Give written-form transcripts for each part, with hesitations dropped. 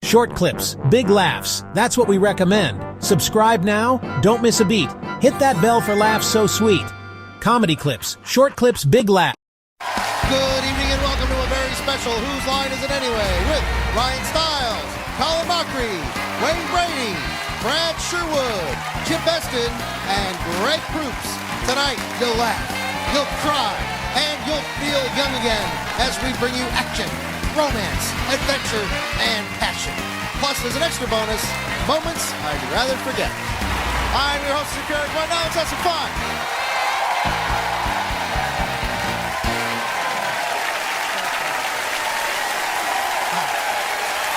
Short clips, big laughs. That's what we recommend. Subscribe now. Don't miss a beat. Hit that bell for laughs so sweet. Comedy clips, short clips, big laughs. Good evening and welcome to a very special Whose Line Is It Anyway? With Ryan Stiles, Colin Mockery, Wayne Brady, Brad Sherwood, Chip Beston, and Greg Proops. Tonight, you'll laugh, you'll cry, and you'll feel young again as we bring you action, romance, adventure, and passion. Plus, there's an extra bonus, moments I'd rather forget. I'm your host, Eric. Right now, let's have some fun.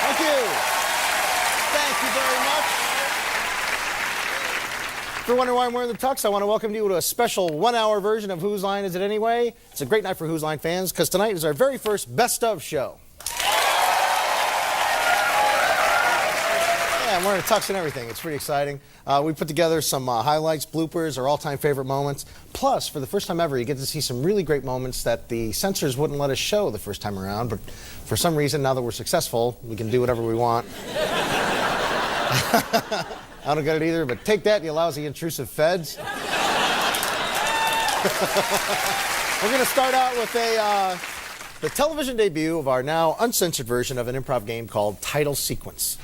Thank you. Thank you very much. If you're wondering why I'm wearing the tux, I want to welcome you to a special one-hour version of Whose Line Is It Anyway? It's a great night for Whose Line fans because tonight is our very first Best Of show. Yeah, I'm wearing a tux and everything. It's pretty exciting. We put together some highlights, bloopers, our all-time favorite moments. Plus, for the first time ever, you get to see some really great moments that the censors wouldn't let us show the first time around. But for some reason, now that we're successful, we can do whatever we want. I don't get it either, but take that, you lousy intrusive feds. We're going to start out with the television debut of our now uncensored version of an improv game called Title Sequence.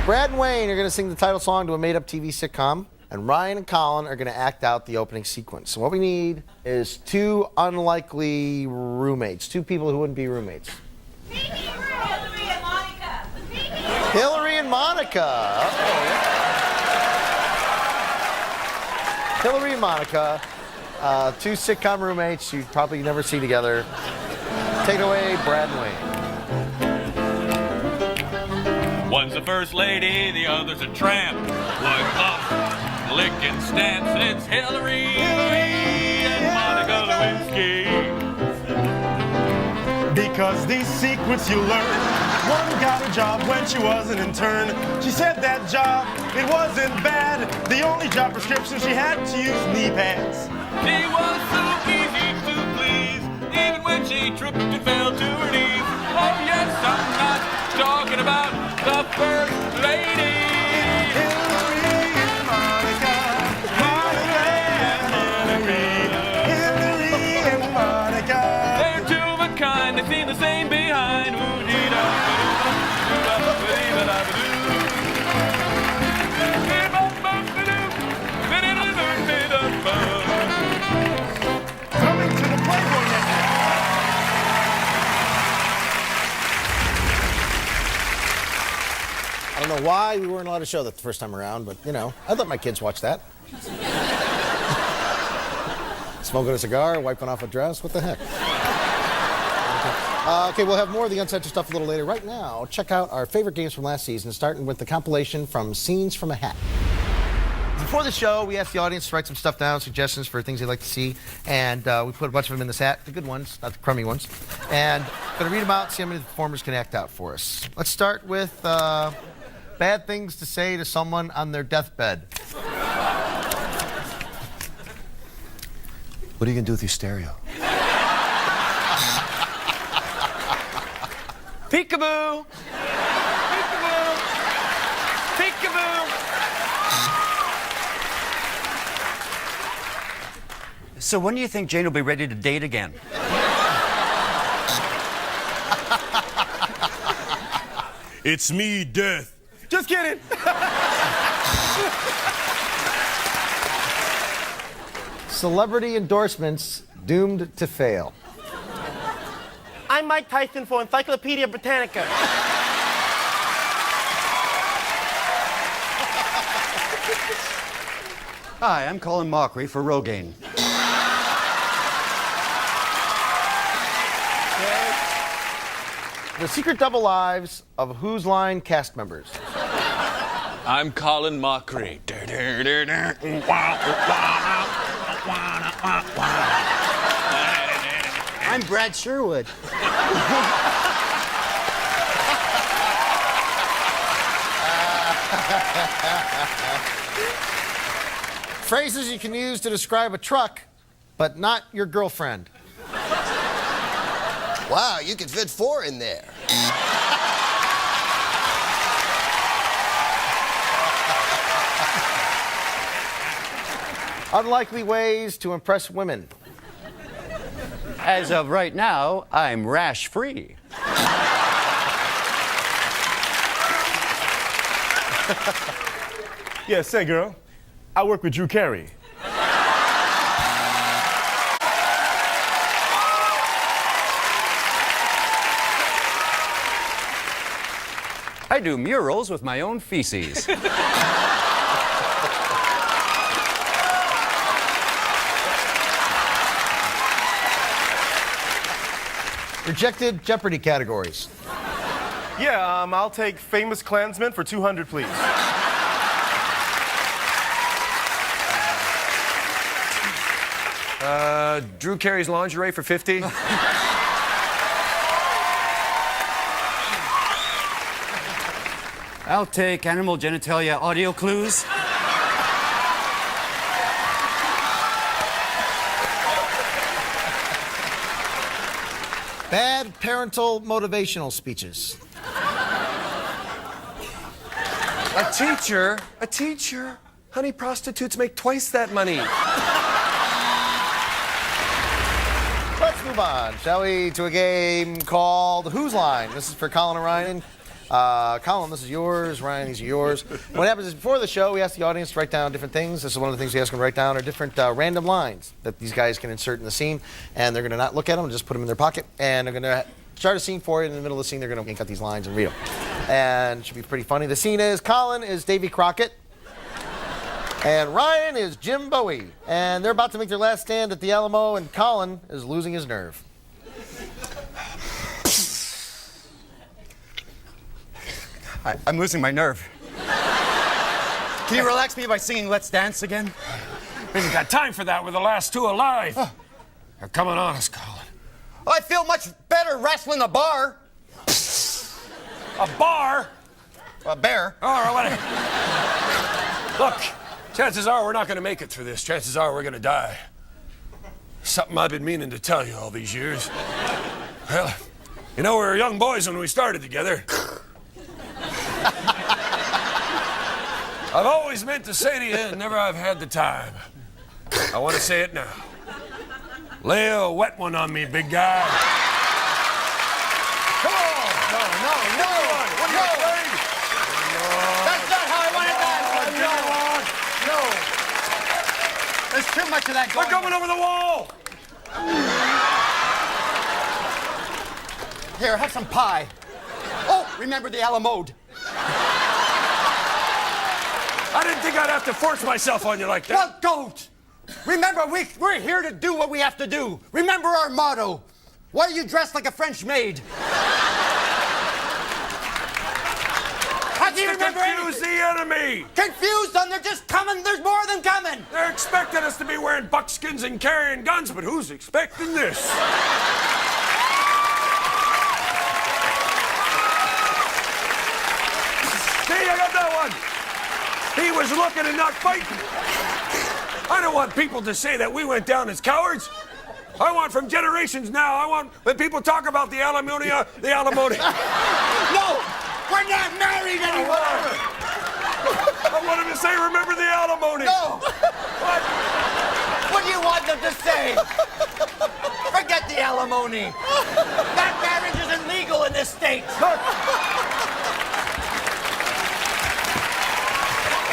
Brad and Wayne are going to sing the title song to a made-up TV sitcom, and Ryan and Colin are going to act out the opening sequence. So what we need is two unlikely roommates, two people who wouldn't be roommates. Hillary and Monica. Hillary and Monica. Hillary and Monica, two sitcom roommates you'd probably never see together. Take it away, Brad and Wayne. One's the first lady, the other's a tramp. One pump, licking stamps. It's Hillary and Monica Lewinsky. Because these secrets you learn. One got a job when she was an intern. She said that job, it wasn't bad. The only job prescription she had to use knee pads. She was so easy to please, even when she tripped and fell to her knees. Oh yes, I'm not talking about the first lady. Hillary and Monica, Monica and Hillary and Monica. They're two of a kind, they seem the same behind. Coming to the Playboy Network. I don't know why we weren't allowed to show that the first time around, but, you know, I'd let my kids watch that. Smoking a cigar, wiping off a dress, what the heck? Okay, we'll have more of the uncensored stuff a little later. Right now, check out our favorite games from last season, starting with the compilation from Scenes from a Hat. Before the show, we asked the audience to write some stuff down, suggestions for things they'd like to see, and we put a bunch of them in this hat, the good ones, not the crummy ones. And I'm going to read them out and see how many the performers can act out for us. Let's start with bad things to say to someone on their deathbed. What are you going to do with your stereo? Peekaboo! Peekaboo! Peekaboo! So when do you think Jane will be ready to date again? It's me, Death. Just kidding. Celebrity endorsements doomed to fail. I'm Mike Tyson for Encyclopedia Britannica. Hi, I'm Colin Mockery for Rogaine. The secret double lives of Whose Line cast members. I'm Colin Mockery. I'm Brad Sherwood. Phrases you can use to describe a truck, but not your girlfriend. Wow, you could fit 4 in there. Unlikely ways to impress women. As of right now, I'm rash-free. Yeah, say, girl, I work with Drew Carey. I do murals with my own feces. Rejected Jeopardy categories. Yeah, I'll take famous Klansman for 200, please. Drew Carey's lingerie for 50. I'll take animal genitalia audio clues. Bad parental motivational speeches. A teacher. Honey, prostitutes make twice that money. Let's move on, shall we, to a game called Whose Line? This is for Colin and Ryan. Colin, this is yours. Ryan, these are yours. What happens is before the show, we ask the audience to write down different things. This is one of the things we ask them to write down are different random lines that these guys can insert in the scene. And they're going to not look at them, just put them in their pocket. And they're going to start a scene for you. In the middle of the scene, they're going to ink out these lines and read them. And it should be pretty funny. The scene is Colin is Davy Crockett. And Ryan is Jim Bowie. And they're about to make their last stand at the Alamo, and Colin is losing his nerve. I'm losing my nerve. Can you relax me by singing Let's Dance again? We haven't got time for that. We're the last two alive. Now, come on honest, Colin. I feel much better wrestling a bar. A bar? A bear. All right, whatever. Look, chances are we're not going to make it through this. Chances are we're going to die. Something I've been meaning to tell you all these years. Well, you know, we were young boys when we started together. I've always meant to say to you, and never I've had the time. I want to say it now. Lay a wet one on me, big guy. Come on! No. What are you afraid? That's not how I want it done. No. There's too much of that We're going coming over the wall! on. Here, have some pie. Oh, remember the Alamo. I didn't think I'd have to force myself on you like that. Well, don't. Remember, we're here to do what we have to do. Remember our motto. Why are you dressed like a French maid? How do you remember Confuse anything? the enemy! Confused them, they're just coming. There's more of them coming. They're expecting us to be wearing buckskins and carrying guns, but who's expecting this? See, I got that one. He was looking and not fighting. I don't want people to say that we went down as cowards. I want from generations now, I want when people talk about the alimony. No, we're not married anymore. I want him to say, remember the alimony. No. What do you want them to say? Forget the alimony. That marriage isn't legal in this state.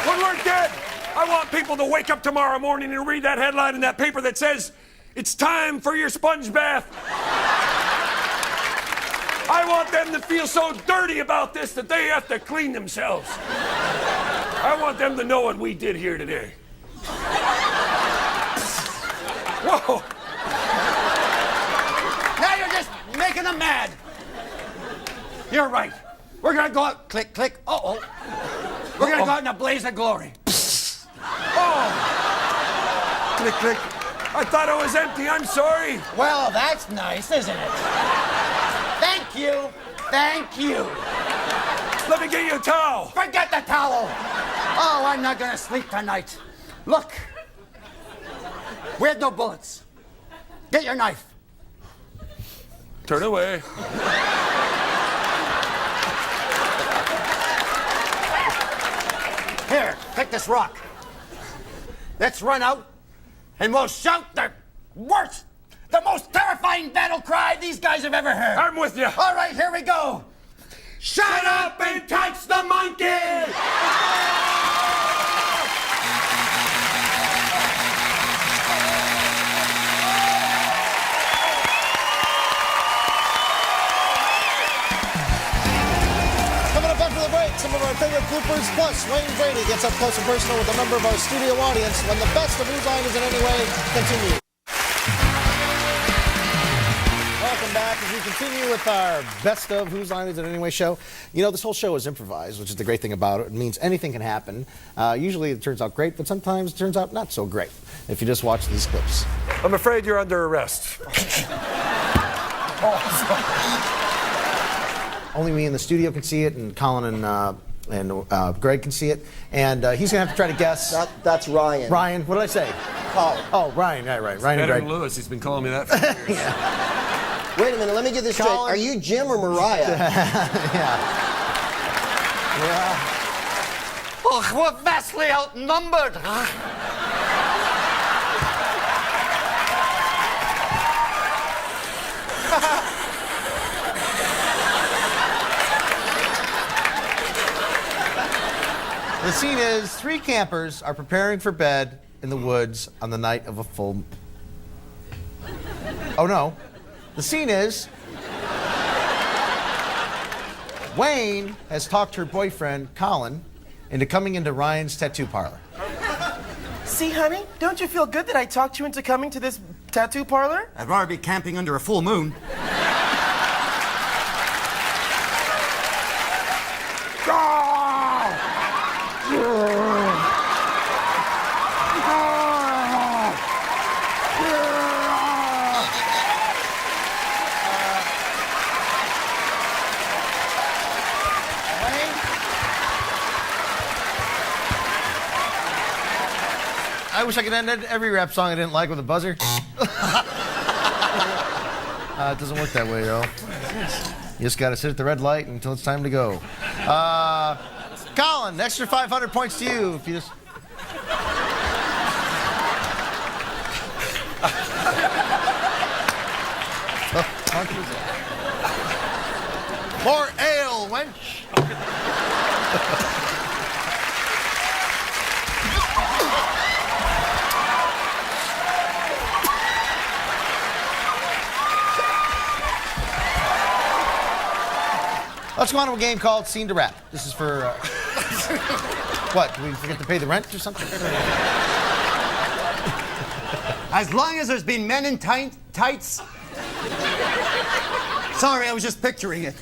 When we're dead, I want people to wake up tomorrow morning and read that headline in that paper that says, it's time for your sponge bath. I want them to feel so dirty about this that they have to clean themselves. I want them to know what we did here today. Whoa. Now you're just making them mad. You're right. We're gonna go out, click, click, uh-oh. We're gonna go out in a blaze of glory. Oh! Click, click. I thought it was empty. I'm sorry. Well, that's nice, isn't it? Thank you. Thank you. Let me get you a towel. Forget the towel. Oh, I'm not gonna sleep tonight. Look. We have no bullets. Get your knife. Turn away. Here, take this rock. Let's run out and we'll shout the worst, the most terrifying battle cry these guys have ever heard. I'm with you. All right, here we go. Shut up and touch the monkey! Coming up after the break, some of our favorite bloopers, plus Wayne Brady gets up close and personal with a member of our studio audience when the best of Whose Line Is It Anyway continues. Welcome back as we continue with our best of Whose Line Is It Anyway show. You know, this whole show is improvised, which is the great thing about it. It means anything can happen. Usually it turns out great, but sometimes it turns out not so great if you just watch these clips. I'm afraid you're under arrest. Only me in the studio can see it, and Colin and Greg can see it. And he's going to have to try to guess. That's Ryan. Ryan, what did I say? Colin. Oh, Ryan, yeah, right. Ryan and Better Greg. than Lewis. He's been calling me that for years. Yeah. Wait a minute, let me get this straight. Colin. Are you Jim or Mariah? Yeah. Oh, we're vastly outnumbered. The scene is 3 campers are preparing for bed in the woods on the night of a full... Oh, no. The scene is... Wayne has talked her boyfriend, Colin, into coming into Ryan's tattoo parlor. See, honey, don't you feel good that I talked you into coming to this tattoo parlor? I'd rather be camping under a full moon. I wish I could end every rap song I didn't like with a buzzer. It doesn't work that way, though. You just gotta sit at the red light until it's time to go. Colin, extra 500 points to you if you just... More ale, wench. Let's go on to a game called Scene to Rap. This is for... what, do we forget to pay the rent or something? As long as there's been men in tights. Sorry, I was just picturing it.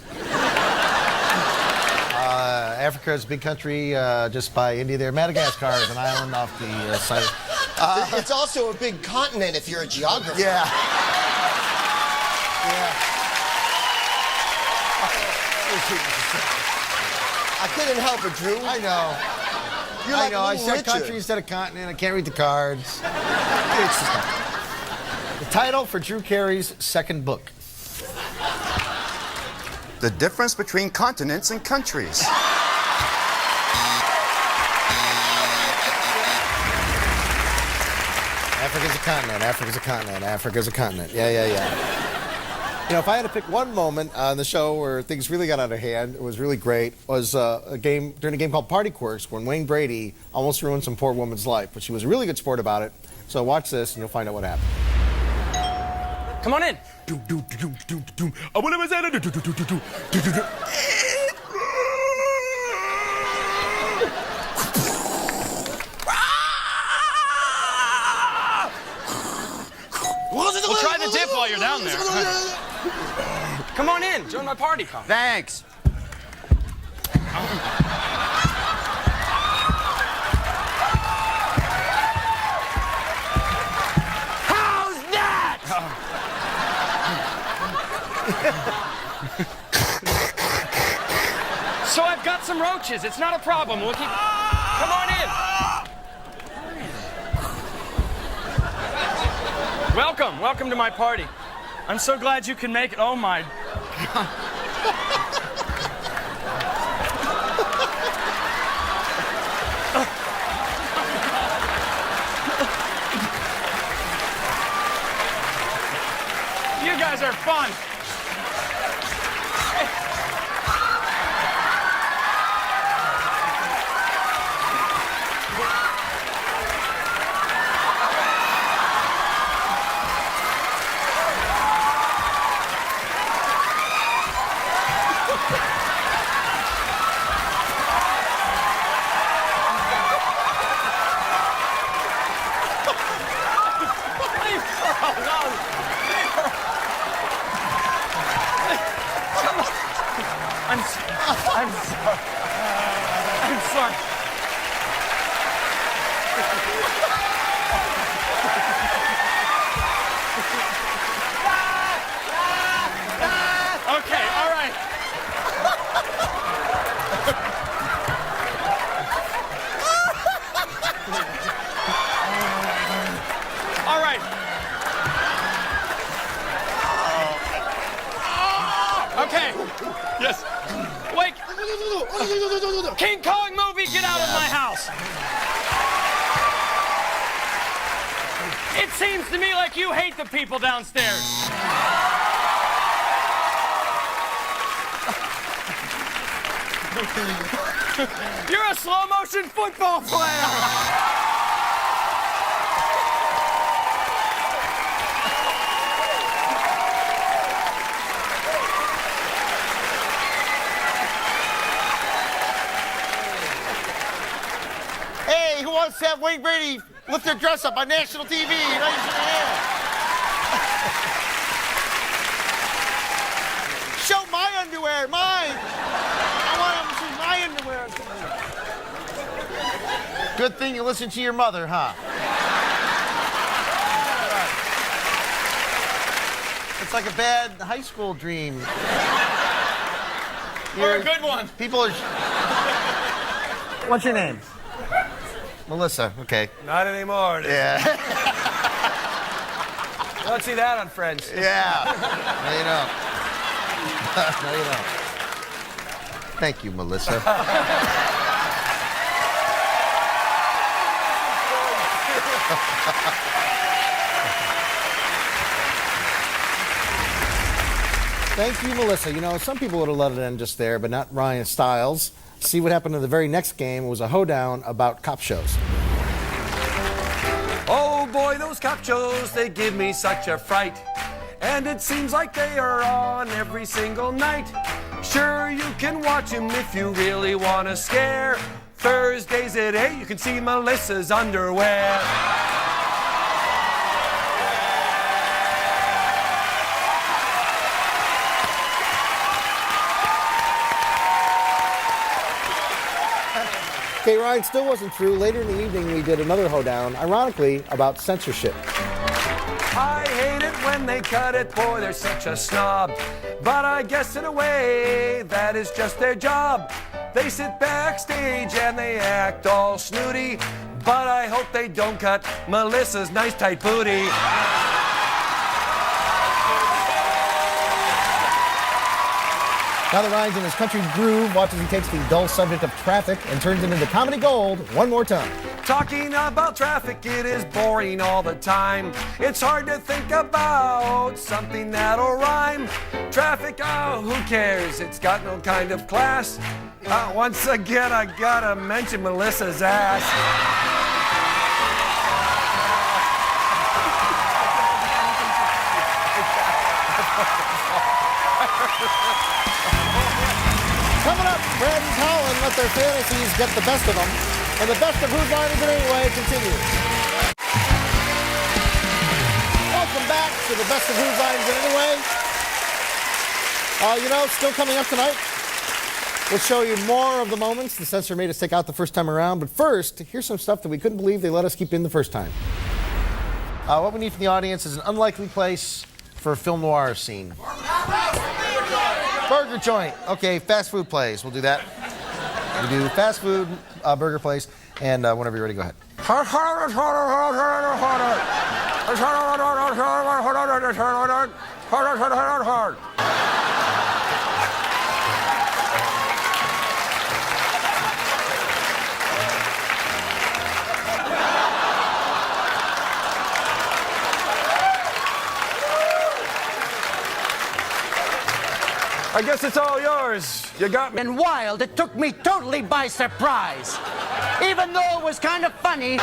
Africa is a big country just by India there. Madagascar is an island off the side. It's also a big continent if you're a geographer. Yeah. I couldn't help it, Drew. I know. You're like I a said little Richard. country instead of continent. I can't read the cards. It's just the title for Drew Carey's second book. The difference between continents and countries. Africa's a continent. Africa's a continent. Africa's a continent. Yeah. You know, if I had to pick one moment on the show where things really got out of hand, it was really great, was during a game called Party Quirks when Wayne Brady almost ruined some poor woman's life, but she was a really good sport about it. So watch this and you'll find out what happened. Come on in. We'll try the dip while you're down there. Come on in. Join my party, Colin. Thanks. How's that? So I've got some roaches. It's not a problem. We'll keep... Come on in. Welcome to my party. I'm so glad you can make it. Oh my God. on. Okay, all right. All right. Okay. Yes. Wait. King Kong movie, get out of my house. It seems to me like you hate the people downstairs. You're a slow motion football player. Hey, who wants to have Wayne Brady lift their dress up on national TV? Raise your hand. Show my underwear, mine. I want them to see my underwear. Good thing you listen to your mother, huh? It's like a bad high school dream. Or a good one. People are... What's your name? Melissa, okay. Not anymore. Yeah. Don't see that on Friends. Yeah. No, you don't. No, you don't. Thank you, Melissa. Thank you, Melissa. You know, some people would have let it end just there, but not Ryan Stiles. See what happened in the very next game. It was a hoedown about cop shows. Oh boy, those cop shows, they give me such a fright. And it seems like they are on every single night. Sure, you can watch them if you really want to scare. Thursdays at 8, you can see Melissa's underwear. Okay, Ryan, still wasn't through. Later in the evening, we did another hoedown, ironically, about censorship. I hate it when they cut it, boy, they're such a snob. But I guess in a way, that is just their job. They sit backstage and they act all snooty. But I hope they don't cut Melissa's nice tight booty. Now that Ryan's in his country groove, watch as he takes the dull subject of traffic and turns it into comedy gold one more time. Talking about traffic, it is boring all the time. It's hard to think about something that'll rhyme. Traffic, oh, who cares? It's got no kind of class. Once again, I gotta mention Melissa's ass. Coming up, Brad and Colin let their fantasies get the best of them. And the best of Whose Line Is It Anyway continues. Welcome back to the best of Whose Line Is It Anyway. You know, still coming up tonight. We'll show you more of the moments the censor made us take out the first time around. But first, here's some stuff that we couldn't believe they let us keep in the first time. What we need from the audience is an unlikely place for a film noir scene. Burger joint. Okay, fast food place. We'll do that. We do fast food, burger place, and whenever you're ready, go ahead. I guess it's all yours. You got me. And wild, it took me totally by surprise. Even though it was kind of funny.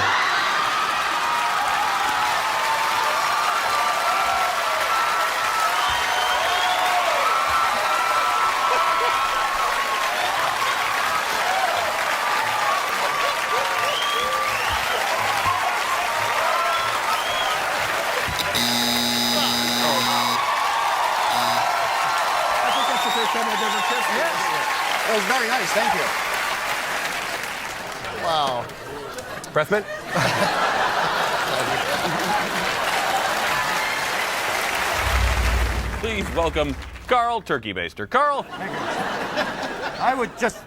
That was very nice, thank you. Breath mint? Please welcome Carl Turkey Baster. Carl? I would just...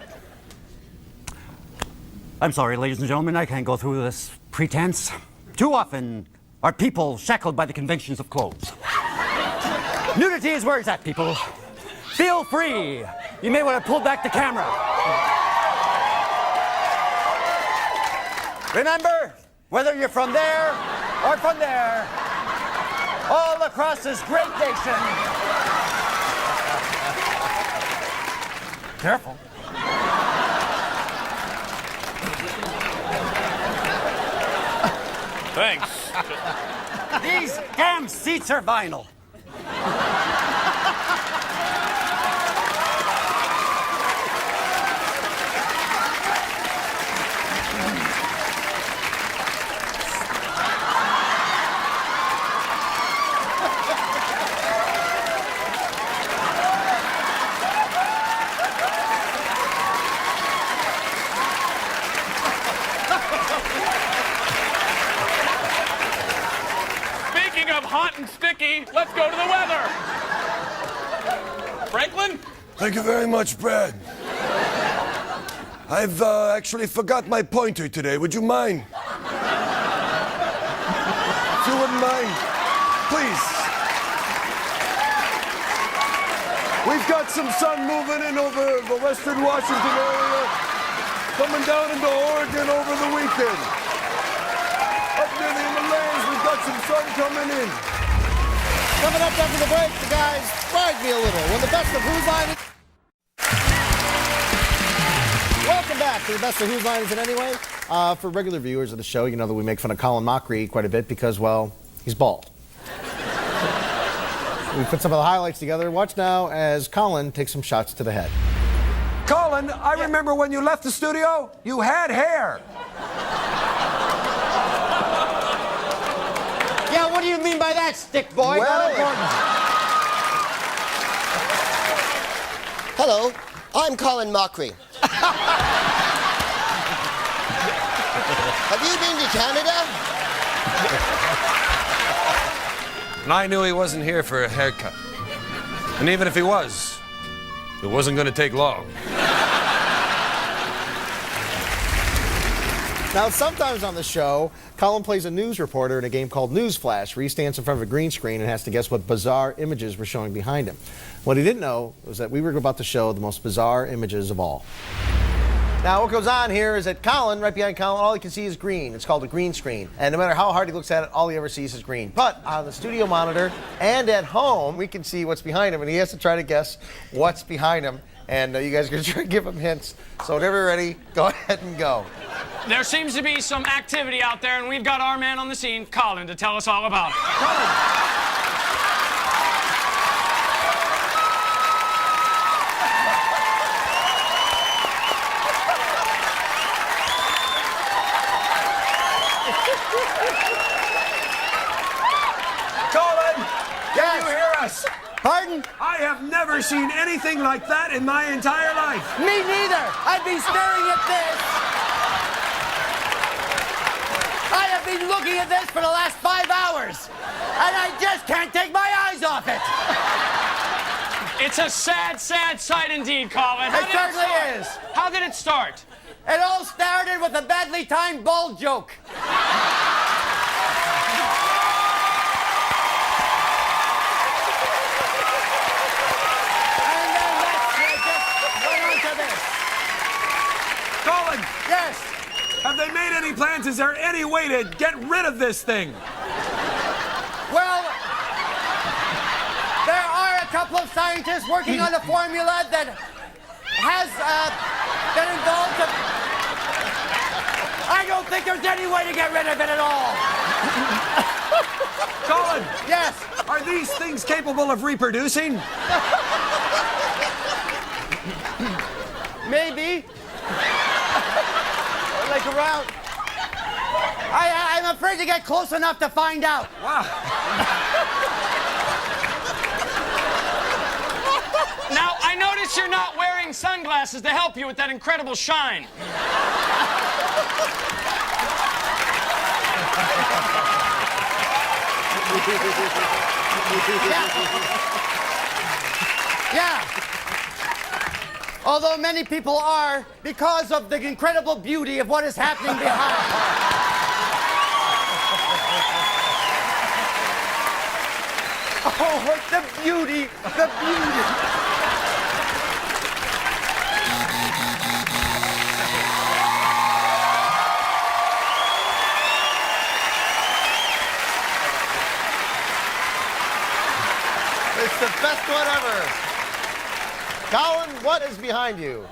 I'm sorry, ladies and gentlemen, I can't go through this pretense. Too often are people shackled by the conventions of clothes. Nudity is where it's at, people. Feel free. You may want to pull back the camera. Remember, whether you're from there or from there, all across this great nation. Careful. Thanks. These damn seats are vinyl. Speaking of hot and sticky, let's go to the weather. Franklin? Thank you very much, Brad. I've actually forgot my pointer today. Would you mind? If you wouldn't mind, please. We've got some sun moving in over the western Washington area, coming down into Oregon over the weekend. Up near the Himalayas, we've got some sun coming in. Coming up after the break, the guys brag me a little when the best of Whose Line is... Welcome back to the best of Whose Line Is It Anyway? For regular viewers of the show, you know that we make fun of Colin Mockery quite a bit because, well, he's bald. We put some of the highlights together. Watch now as Colin takes some shots to the head. Colin, I remember when you left the studio, you had hair. Yeah, what do you mean by that, stick boy? Hello, I'm Colin Mockery. Have you been to Canada? And I knew he wasn't here for a haircut. And even if he was, it wasn't going to take long. Now, sometimes on the show, Colin plays a news reporter in a game called News Flash, where he stands in front of a green screen and has to guess what bizarre images we're showing behind him. What he didn't know was that we were about to show the most bizarre images of all. Now, what goes on here is that Colin, right behind Colin, all he can see is green. It's called a green screen. And no matter how hard he looks at it, all he ever sees is green. But on the studio monitor and at home, we can see what's behind him, and he has to try to guess what's behind him. And you guys are going to try to give him hints. So whenever you're ready, go ahead and go. There seems to be some activity out there, and we've got our man on the scene, Colin, to tell us all about it. Colin, can you hear us? Pardon? I have never seen anything like that in my entire life. Me neither. I've been staring at this. I have been looking at this for the last 5 hours, and I just can't take my eyes off it. It's a sad, sad sight indeed, Colin. It certainly is. How did it start? It all started with a badly timed ball joke. And then let's just go on to this. Colin, Yes. have they made any plans? Is there any way to get rid of this thing? Well, there are a couple of scientists working on a formula that has been involved. I don't think there's any way to get rid of it at all. Colin, Yes. are these things capable of reproducing? Maybe. Like around. I'm afraid to get close enough to find out. Wow. Now, I notice you're not wearing sunglasses to help you with that incredible shine. Yeah. Although many people are, because of the incredible beauty of what is happening behind. Oh, the beauty, the beauty. It's the best one ever. Colin, what is behind you?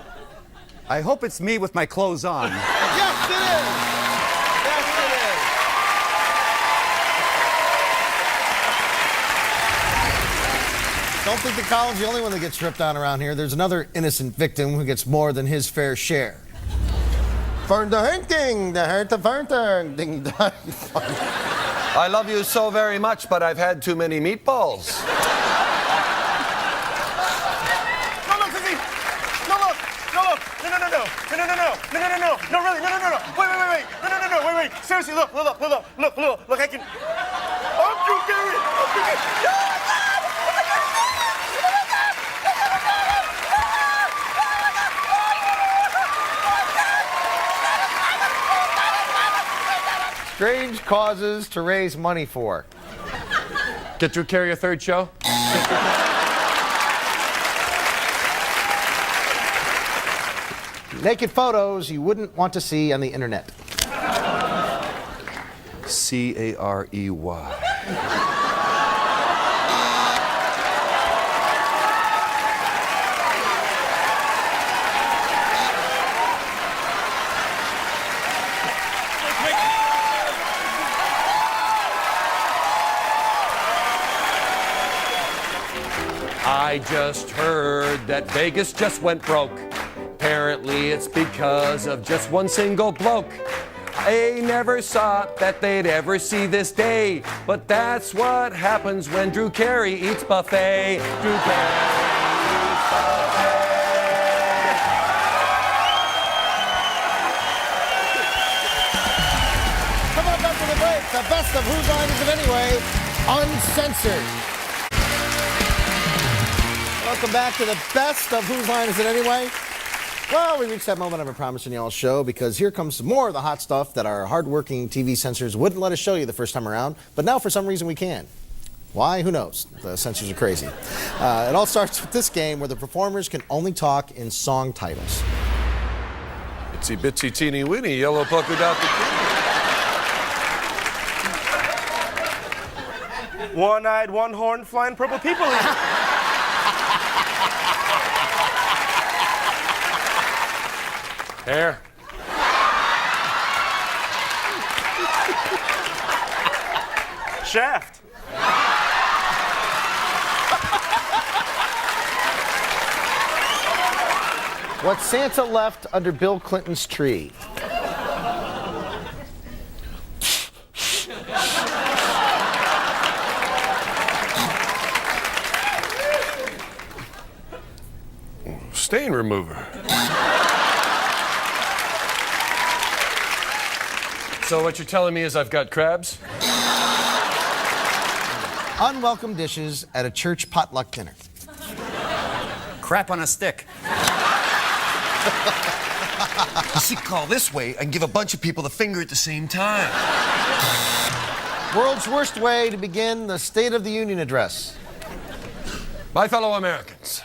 I hope it's me with my clothes on. Yes, it is. Yes, it is. Don't think that Colin's the only one that gets stripped on around here. There's another innocent victim who gets more than his fair share. Fern the hunting, the hurt the fern, ding dong. I love you so very much, but I've had too many meatballs. No, really, no. Wait. No, wait. Seriously, look, I can. I'm Drew Carey. Strange causes to raise money for. Get Drew Carey a third show? Naked photos you wouldn't want to see on the internet. Carey. I just heard that Vegas just went broke. Apparently it's because of just one single bloke. I never thought that they'd ever see this day, but that's what happens when Drew Carey eats buffet. Drew Carey eats buffet. Come on back to the break. The best of Whose Line Is It Anyway, uncensored. Welcome back to the best of Whose Line Is It Anyway? Well, we reached that moment I've been promising y'all's show because here comes some more of the hot stuff that our hardworking TV censors wouldn't let us show you the first time around, but now for some reason we can. Why? Who knows? The censors are crazy. It all starts with this game where the performers can only talk in song titles. Itsy bitsy teeny weeny yellow polka dot bikini. One-eyed, one-horned, flying purple people. Hair. Shaft. What Santa left under Bill Clinton's tree. Stain remover. So what you're telling me is I've got crabs? Unwelcome dishes at a church potluck dinner. Crap on a stick. You see, call this way, I can give a bunch of people the finger at the same time. World's worst way to begin the State of the Union address. My fellow Americans.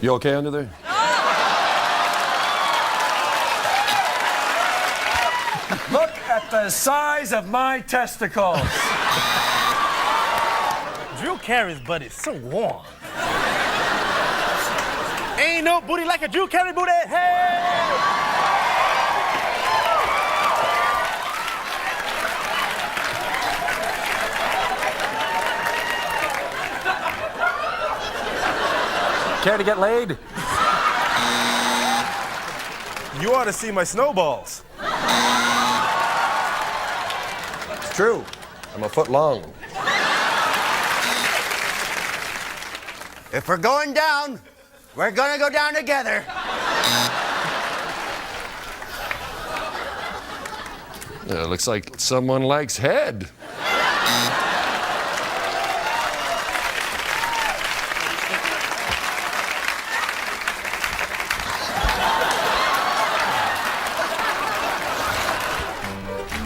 You okay under there? Look at the size of my testicles. Drew Carey's butt is so warm. Ain't no booty like a Drew Carey booty. Hey! Care to get laid? You ought to see my snowballs. It's true. I'm a foot long. If we're going down, we're gonna go down together. It looks like someone likes head.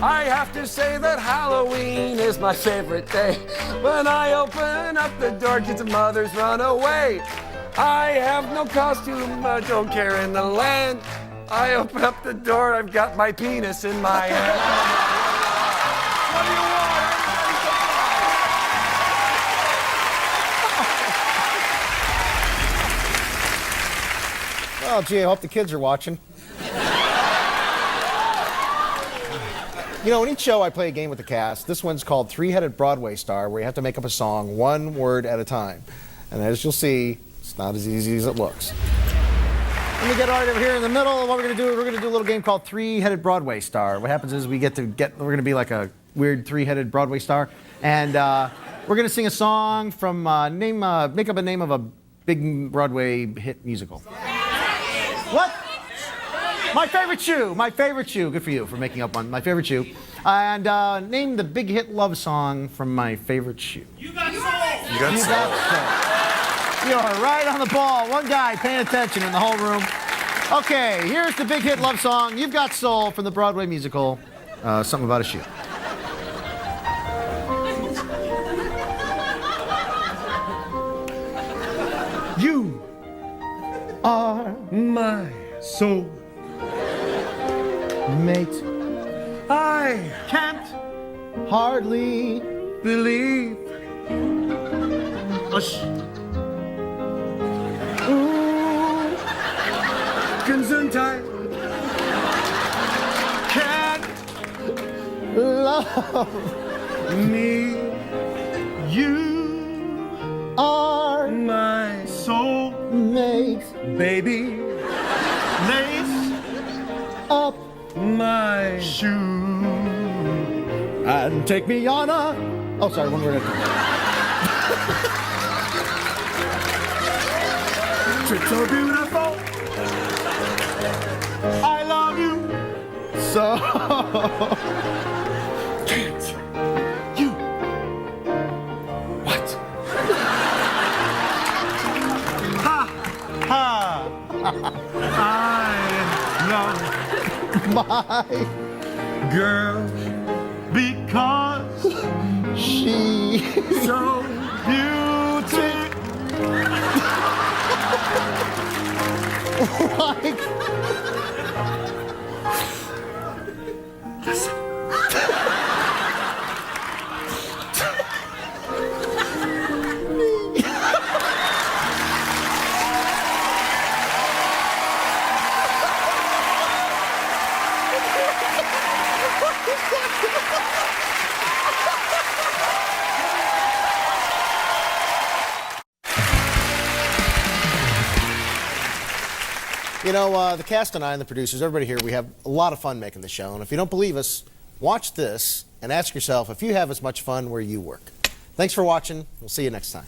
I have to say that Halloween is my favorite day. When I open up the door, kids and mothers run away. I have no costume, I don't care in the land. I open up the door, I've got my penis in my hand. What do you want? Well, gee, I hope the kids are watching. You know, in each show I play a game with the cast. This one's called Three-Headed Broadway Star, where you have to make up a song one word at a time. And as you'll see, it's not as easy as it looks. Let me get right over here in the middle. What we're going to do, we're going to do a little game called Three-Headed Broadway Star. What happens is we're going to be like a weird three-headed Broadway star. And we're going to sing a song from, make up a name of a big Broadway hit musical. What? My favorite shoe. My favorite shoe. Good for you for making up one. My favorite shoe. And name the big hit love song from my favorite shoe. You got soul. You got soul. You are right on the ball. One guy paying attention in the whole room. Okay, here's the big hit love song, You've Got Soul, from the Broadway musical, Something About a Shoe. You are My soul mate. I Can't hardly believe Gesundheit. can't love Me, you are my soul mate. baby, Lace up my shoe and take me on a... Oh, sorry, one word at a time. It's so beautiful. I love you so. Can't you? What? Ha! I love My girl because she so beautiful. Like You know, the cast and I and the producers, everybody here, we have a lot of fun making the show. And if you don't believe us, watch this and ask yourself if you have as much fun where you work. Thanks for watching. We'll see you next time.